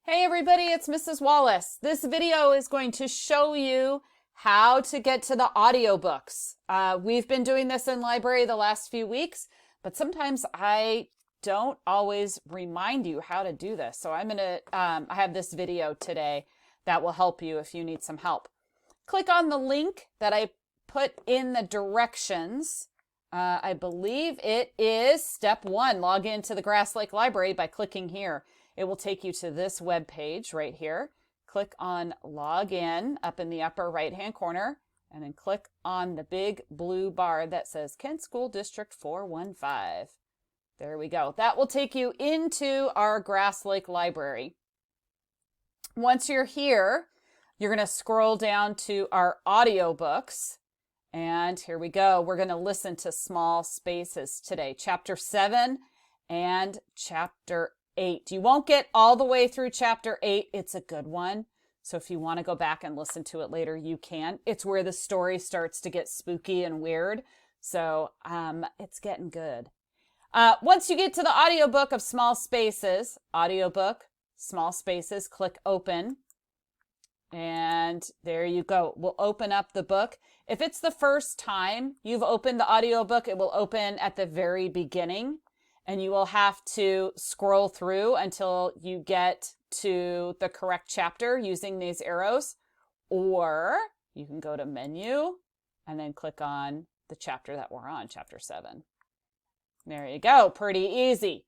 Hey everybody, it's Mrs. Wallace. This video is going to show you how to get to the audiobooks. We've been doing this in library the last few weeks, but sometimes I don't always remind you how to do this. So I have this video today that will help you if you need some help. Click on the link that I put in the directions. I believe it is step 1. Log into the Grass Lake Library by clicking here. It will take you to this web page right here. Click on log in up in the upper right hand corner and then click on the big blue bar that says Kent School District 415. There we go. That will take you into our Grass Lake Library. Once you're here, you're going to scroll down to our audiobooks. And here we go. We're going to listen to Small Spaces today, Chapter 7 and Chapter 8. You won't get all the way through Chapter 8. It's a good one. So if you want to go back and listen to it later, you can. It's where the story starts to get spooky and weird. So it's getting good. Once you get to the audiobook of Small Spaces, audiobook, Small Spaces, click open. And there you go. We'll open up the book. If it's the first time you've opened the audiobook, it will open at the very beginning. And you will have to scroll through until you get to the correct chapter using these arrows. Or you can go to menu and then click on the chapter that we're on, Chapter 7. There you go. Pretty easy.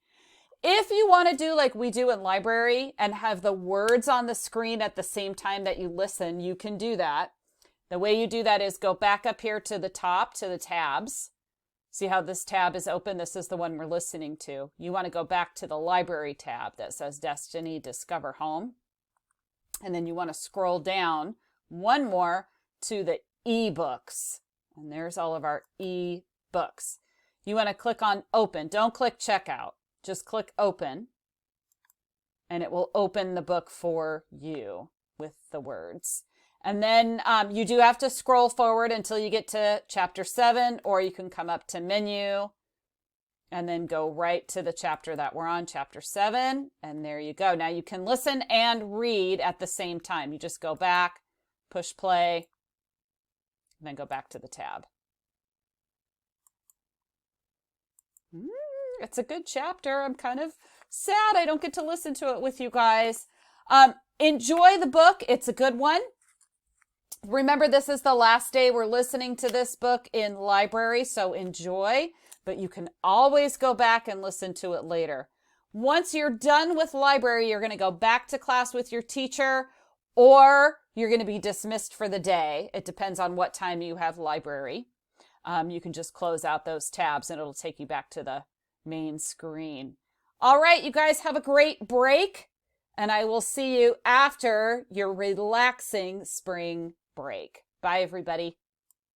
If you want to do like we do in library and have the words on the screen at the same time that you listen, you can do that. The way you do that is go back up here to the top to the tabs. See how this tab is open? This is the one we're listening to. You want to go back to the library tab that says Destiny Discover Home. And then you want to scroll down one more to the ebooks. And there's all of our ebooks. You want to click on open. Don't click checkout. Just click open. And it will open the book for you with the words. And then you do have to scroll forward until you get to Chapter 7, or you can come up to menu and then go right to the chapter that we're on, Chapter 7. And there you go. Now you can listen and read at the same time. You just go back, push play, and then go back to the tab. It's a good chapter. I'm kind of sad I don't get to listen to it with you guys. Enjoy the book. It's a good one. Remember, this is the last day we're listening to this book in library, so enjoy, but you can always go back and listen to it later. Once you're done with library, you're going to go back to class with your teacher, or you're going to be dismissed for the day. It depends on what time you have library. You can just close out those tabs and it'll take you back to the main screen. All right, you guys have a great break, and I will see you after your relaxing spring break. Bye, everybody.